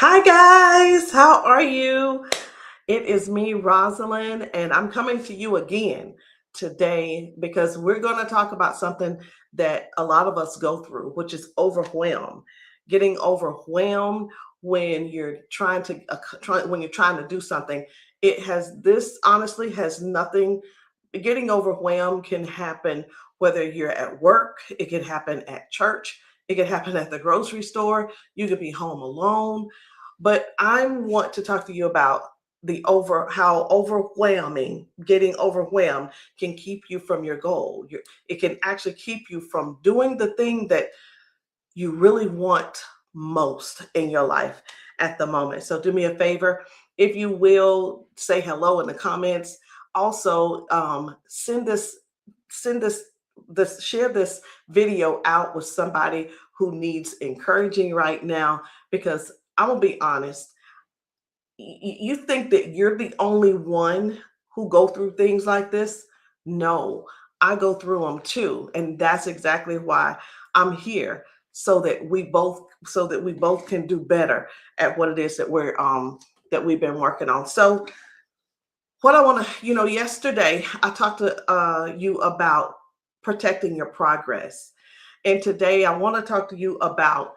Hi guys, how are you? It is me, Rosalind, and I'm coming to you again today because we're going to talk about something that a lot of us go through, which is overwhelm. Getting overwhelmed when you're when you're trying to do something. It has this honestly has nothing. Getting overwhelmed can happen whether you're at work, it can happen at church, it can happen at the grocery store, you could be home alone. But I want to talk to you about how overwhelming getting overwhelmed can keep you from your goal. It can actually keep you from doing the thing that you really want most in your life at the moment. So do me a favor, if you will, say hello in the comments. Also, send this share this video out with somebody who needs encouraging right now. Because I'm gonna be honest, you think that you're the only one who go through things like this. No, I go through them too, and that's exactly why I'm here, so that we both can do better at what it is that we've been working on. So what I want to, yesterday I talked to you about protecting your progress, and today I want to talk to you about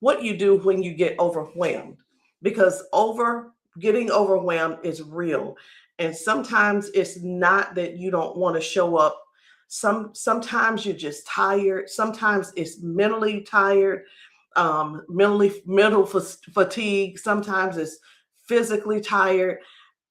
what you do when you get overwhelmed. Because over getting overwhelmed is real, and sometimes it's not that you don't want to show up. Sometimes you're just tired, sometimes it's mentally tired, mental fatigue, sometimes it's physically tired,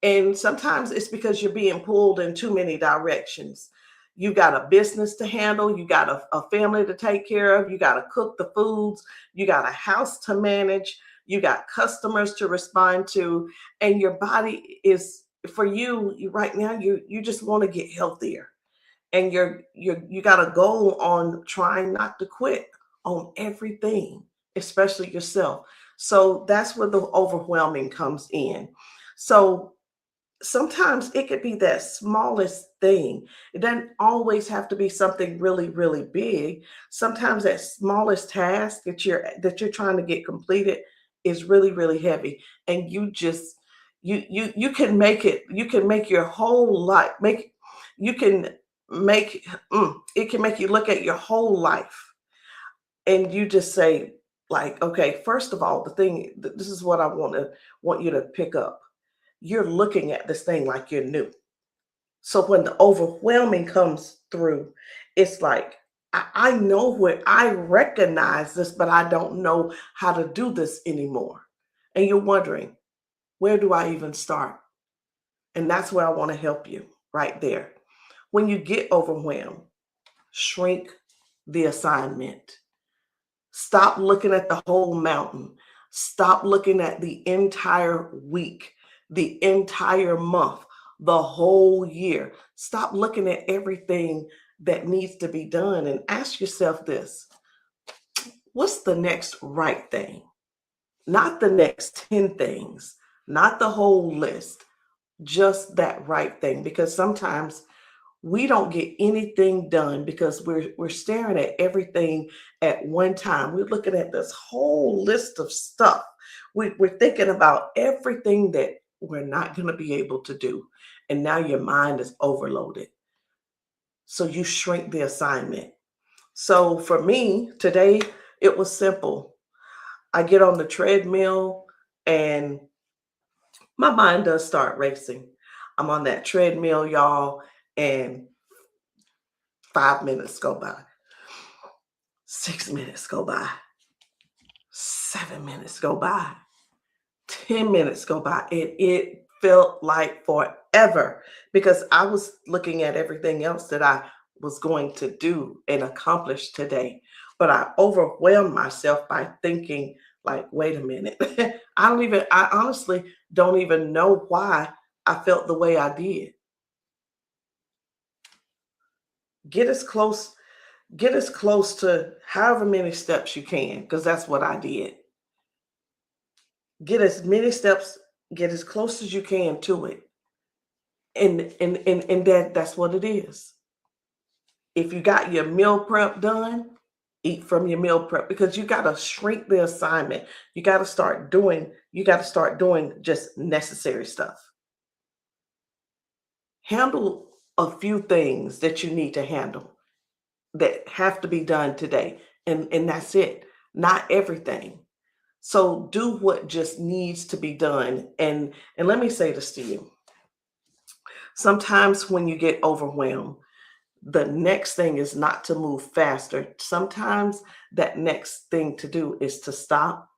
and sometimes it's because you're being pulled in too many directions. You got a business to handle, you got a family to take care of, you got to cook the foods, you got a house to manage, you got customers to respond to, and your body is for right now. You just want to get healthier, and you got a goal on trying not to quit on everything, especially yourself. So that's where the overwhelming comes in. So sometimes it could be that smallest thing. It doesn't always have to be something really, really big. Sometimes that smallest task that you're trying to get completed is really, really heavy. And you can make it, you can make your whole life, you can make it can make you look at your whole life, and you just say, like, okay, first of all, this is what I want you to pick up. You're looking at this thing like you're new. So when the overwhelming comes through, it's like, I know where I recognize this, but I don't know how to do this anymore. And you're wondering, where do I even start? And that's where I want to help you right there. When you get overwhelmed, shrink the assignment. Stop looking at the whole mountain. Stop looking at the entire week, the entire month, the whole year. Stop looking at everything that needs to be done and ask yourself this: what's the next right thing? Not the next 10 things, not the whole list, just that right thing. Because sometimes we don't get anything done because we're staring at everything at one time. We're looking at this whole list of stuff. We're thinking about everything that we're not going to be able to do, and now your mind is overloaded. So you shrink the assignment. So for me today, it was simple. I get on the treadmill, and my mind does start racing. I'm on that treadmill, y'all, and 5 minutes go by. 6 minutes go by, 7 minutes go by, 10 minutes go by, and it felt like forever because I was looking at everything else that I was going to do and accomplish today. But I overwhelmed myself by thinking, like, wait a minute. I honestly don't even know why I felt the way I did. Get as close, get as close to however many steps you can, because that's what I did. Get as many steps, get as close as you can to it. And that's what it is. If you got your meal prep done, Eat from your meal prep because you got to shrink the assignment. You got to start doing just necessary stuff. Handle a few things that you need to handle that have to be done today. And that's it. Not everything. So do what just needs to be done. And let me say this to you. Sometimes when you get overwhelmed, the next thing is not to move faster. Sometimes that next thing to do is to stop,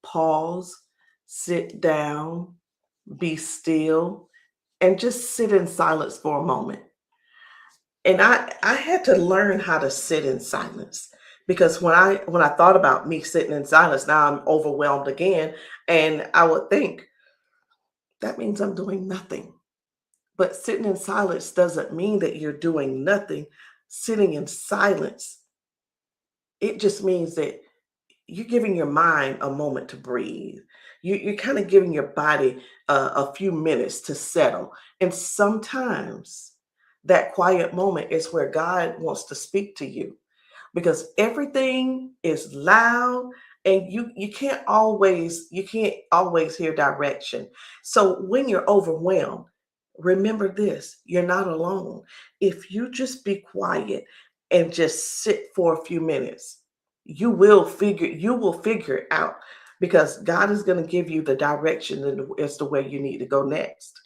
pause, sit down, be still, and just sit in silence for a moment. And I had to learn how to sit in silence because when I thought about me sitting in silence, now I'm overwhelmed again, and I would think that means I'm doing nothing. But sitting in silence doesn't mean that you're doing nothing. Sitting in silence, it just means that you're giving your mind a moment to breathe. You're kind of giving your body a few minutes to settle. And sometimes that quiet moment is where God wants to speak to you because everything is loud and you can't always hear direction. So when you're overwhelmed, remember this, you're not alone. If you just be quiet and just sit for a few minutes, you will figure it out because God is going to give you the direction as to where you need to go next.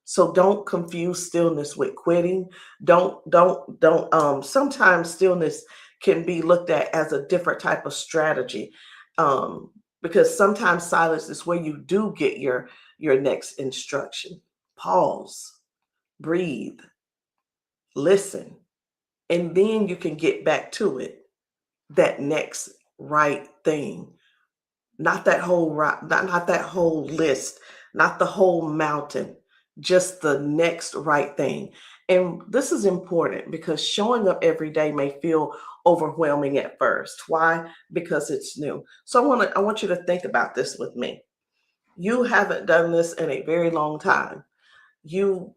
So don't confuse stillness with quitting. Don't sometimes stillness can be looked at as a different type of strategy. Um because sometimes silence is where you do get your next instruction. Pause, breathe, listen, and then you can get back to it. That next right thing. Not that whole not that whole list, not the whole mountain, just the next right thing. And this is important because showing up every day may feel overwhelming at first. Why? Because it's new. So I want you to think about this with me. You haven't done this in a very long time. You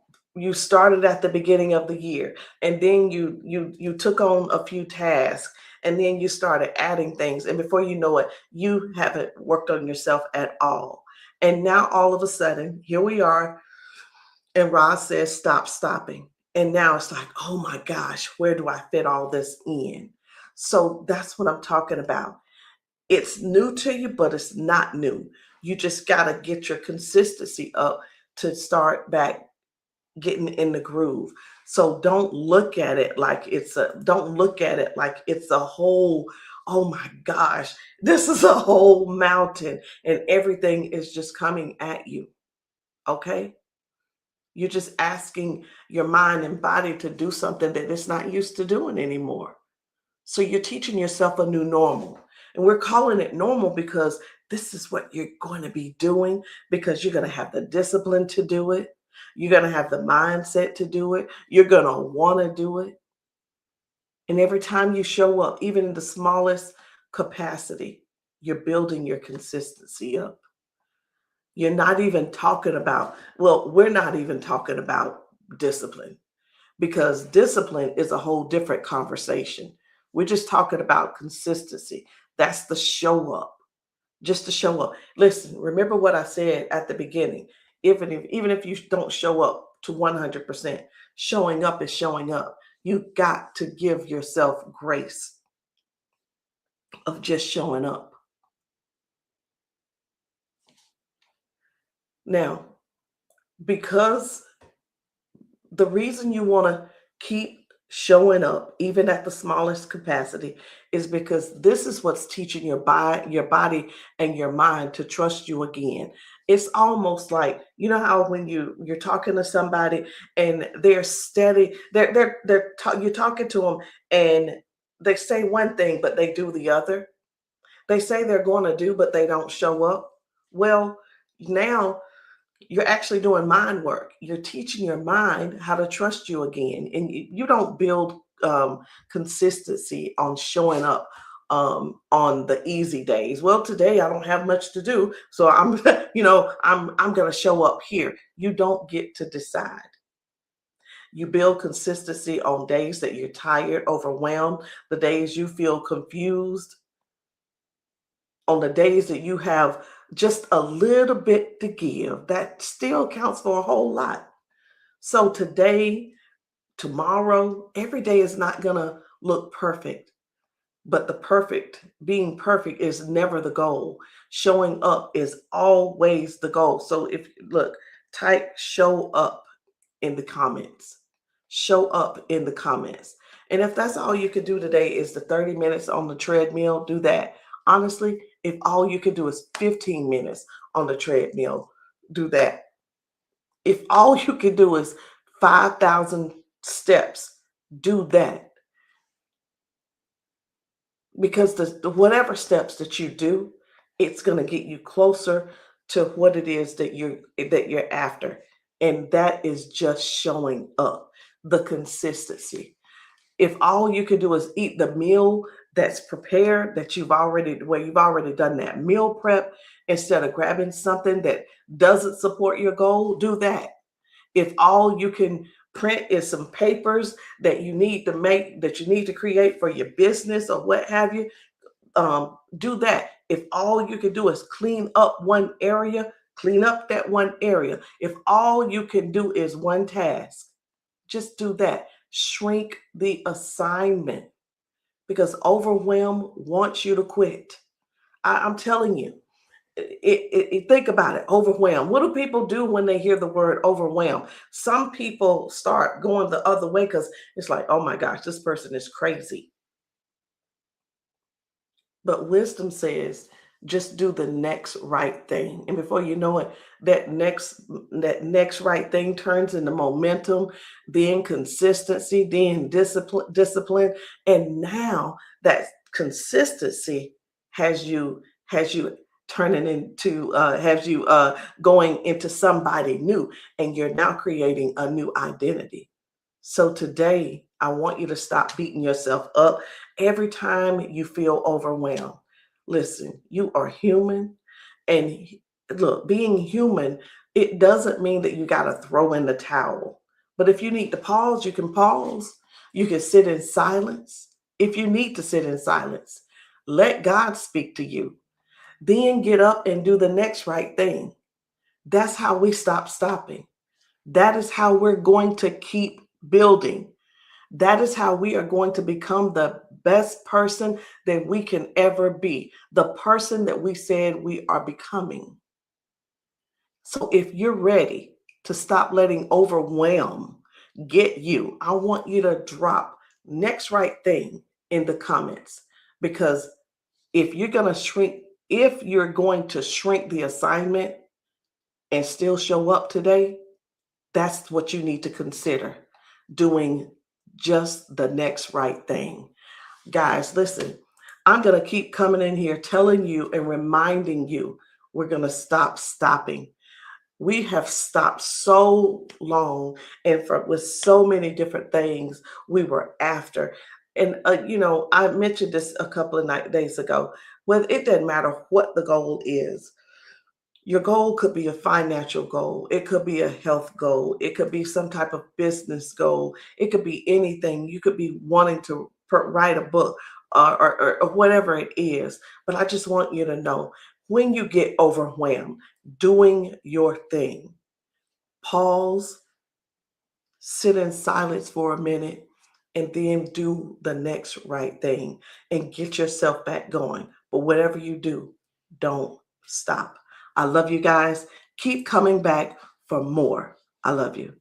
started at the beginning of the year, and then you took on a few tasks, and then you started adding things, and before you know it, you haven't worked on yourself at all. And now all of a sudden here we are, and Roz says stop stopping, and now it's like, oh my gosh, where do I fit all this in? So that's what I'm talking about. It's new to you, but it's not new. You just got to get your consistency up to start back getting in the groove. So don't look at it like it's a whole, oh my gosh, this is a whole mountain and everything is just coming at you. Okay? You're just asking your mind and body to do something that it's not used to doing anymore. So you're teaching yourself a new normal. And we're calling it normal because this is what you're going to be doing because you're going to have the discipline to do it. You're going to have the mindset to do it. You're going to want to do it. And every time you show up, even in the smallest capacity, you're building your consistency up. You're not even talking about, well, we're not even talking about discipline because discipline is a whole different conversation. We're just talking about consistency. That's the show up, just to show up. Listen, remember what I said at the beginning. Even if you don't show up to 100%, showing up is showing up. You got to give yourself grace of just showing up. Now, because the reason you want to keep showing up even at the smallest capacity is because this is what's teaching your body and your mind to trust you again. It's almost like, you know how when you're talking to somebody and they're steady, you're talking to them and they say one thing but they do the other. They say they're going to do but they don't show up. Well, now you're actually doing mind work. You're teaching your mind how to trust you again. And you don't build consistency on showing up on the easy days. Well, today I don't have much to do, so I'm, I'm going to show up here. You don't get to decide. You build consistency on days that you're tired, overwhelmed, the days you feel confused, on the days that you have just a little bit to give. That still counts for a whole lot. So today, tomorrow, every day is not going to look perfect, but being perfect is never the goal. Showing up is always the goal. So if, look, type show up in the comments. Show up in the comments. And if that's all you could do today is the 30 minutes on the treadmill, do that. Honestly, if all you could do is 15 minutes on the treadmill, do that. If all you can do is 5,000 steps, do that. Because the whatever steps that you do, it's going to get you closer to what it is that you're after. And that is just showing up, the consistency. If all you can do is eat the meal that's prepared, that you've already done that meal prep, instead of grabbing something that doesn't support your goal, do that. If all you can print is some papers that you need to make, that you need to create for your business or what have you, do that. If all you can do is clean up one area, clean up that one area. If all you can do is one task, just do that. Shrink the assignment, because overwhelm wants you to quit. I'm telling you, think about it. Overwhelmed. What do people do when they hear the word overwhelmed? Some people start going the other way because it's like, oh my gosh, this person is crazy. But wisdom says, just do the next right thing. And before you know it, that next right thing turns into momentum, then consistency, then discipline. And now that consistency has you turning into has you going into somebody new, and you're now creating a new identity. So today, I want you to stop beating yourself up every time you feel overwhelmed. Listen, you are human. And look, being human, it doesn't mean that you got to throw in the towel. But if you need to pause, you can pause. You can sit in silence if you need to sit in silence. Let God speak to you. Then get up and do the next right thing. That's how we stop stopping. That is how we're going to keep building. That is how we are going to become the best person that we can ever be, the person that we said we are becoming. So if you're ready to stop letting overwhelm get you, I want you to drop next right thing in the comments, because if you're going to shrink the assignment and still show up today, that's what you need to consider, doing just the next right thing. Guys, listen, I'm going to keep coming in here telling you and reminding you, we're going to stop stopping. We have stopped so long, and with so many different things we were after. And, I mentioned this a couple of days ago. Well, it doesn't matter what the goal is. Your goal could be a financial goal. It could be a health goal. It could be some type of business goal. It could be anything. You could be wanting to write a book, or whatever it is. But I just want you to know, when you get overwhelmed doing your thing, pause, sit in silence for a minute, and then do the next right thing and get yourself back going. But whatever you do, don't stop. I love you guys. Keep coming back for more. I love you.